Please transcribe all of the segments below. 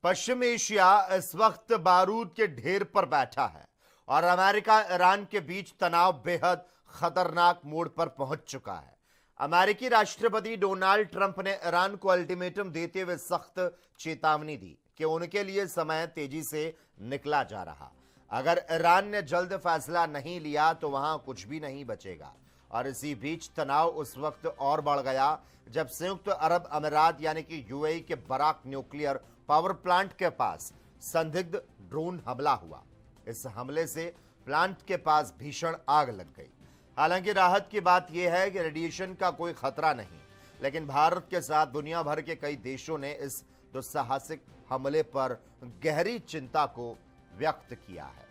पश्चिम Asia इस वक्त बारूद के ढेर पर बैठा है और अमेरिका ईरान के बीच तनाव बेहद खतरनाक मोड़ पर पहुंच चुका है। अमेरिकी राष्ट्रपति डोनाल्ड ट्रंप ने ईरान को अल्टीमेटम देते हुए सख्त चेतावनी दी कि उनके लिए समय तेजी से निकला जा रहा। अगर ईरान ने जल्द फैसला नहीं लिया तो वहां कुछ भी नहीं बचेगा। और इसी बीच तनाव उस वक्त और बढ़ गया जब संयुक्त अरब अमीरात यानी कि यूएई के बराक न्यूक्लियर पावर प्लांट के पास संदिग्ध ड्रोन हमला हुआ। इस हमले से प्लांट के पास भीषण आग लग गई। हालांकि राहत की बात यह है कि रेडिएशन का कोई खतरा नहीं, लेकिन भारत के साथ दुनिया भर के कई देशों ने इस दुस्साहसिक हमले पर गहरी चिंता को व्यक्त किया है।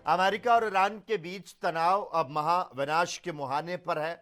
अमेरिका और ईरान के बीच तनाव अब महाविनाश के मुहाने पर है।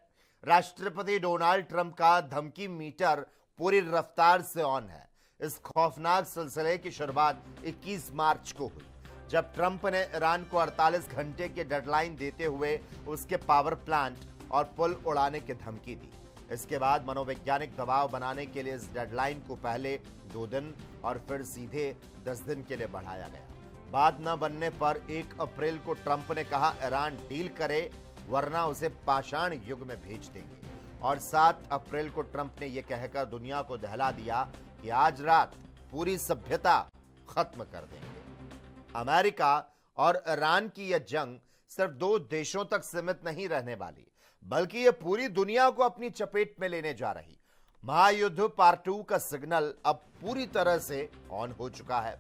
राष्ट्रपति डोनाल्ड ट्रंप का धमकी मीटर पूरी रफ्तार से ऑन है। इस खौफनाक सिलसिले की शुरुआत 21 मार्च को हुई, जब ट्रंप ने ईरान को 48 घंटे की डेडलाइन देते हुए उसके पावर प्लांट और पुल उड़ाने की धमकी दी। इसके बाद मनोवैज्ञानिक दबाव बनाने के लिए इस डेडलाइन को पहले 2 दिन और फिर सीधे 10 दिन के लिए बढ़ाया गया। बात न बनने पर 1 अप्रैल को ट्रंप ने कहा ईरान डील करे वरना उसे पाषाण युग में भेज देंगे। और 7 अप्रैल को ट्रंप ने यह कहकर दुनिया को दहला दिया कि आज रात पूरी सभ्यता खत्म कर देंगे। अमेरिका और ईरान की यह जंग सिर्फ 2 देशों तक सीमित नहीं रहने वाली, बल्कि यह पूरी दुनिया को अपनी चपेट में लेने जा रही। महायुद्ध पार्ट 2 का सिग्नल अब पूरी तरह से ऑन हो चुका है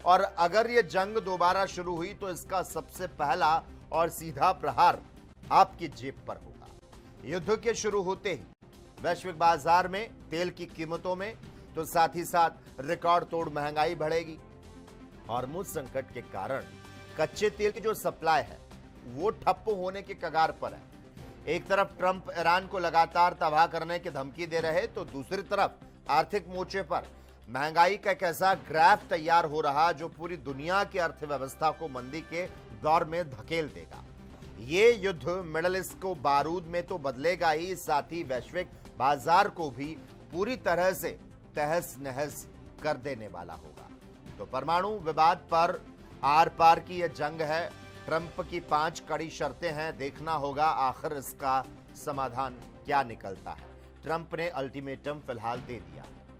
और अगर यह जंग दोबारा शुरू हुई तो इसका सबसे पहला और सीधा प्रहार आपकी जेब पर होगा। युद्ध के शुरू होते ही वैश्विक बाजार में तेल की कीमतों में तो साथ ही साथ रिकॉर्ड तोड़ महंगाई बढ़ेगी। हॉर्मुज़ संकट के कारण कच्चे तेल की जो सप्लाई है वो ठप्प होने के कगार पर है। एक तरफ ट्रंप ईरान को लगातार तबाह करने की धमकी दे रहे तो दूसरी तरफ आर्थिक मोर्चे पर महंगाई का एक ऐसा ग्राफ तैयार हो रहा जो पूरी दुनिया की अर्थव्यवस्था को मंदी के दौर में धकेल देगा। ये युद्ध मिडल ईस्ट को बारूद में तो बदलेगा ही, साथ ही वैश्विक बाजार को भी पूरी तरह से तहस नहस कर देने वाला होगा। तो परमाणु विवाद पर आर पार की यह जंग है। ट्रंप की 5 कड़ी शर्तें हैं, देखना होगा आखिर इसका समाधान क्या निकलता है। ट्रंप ने अल्टीमेटम फिलहाल दे दिया।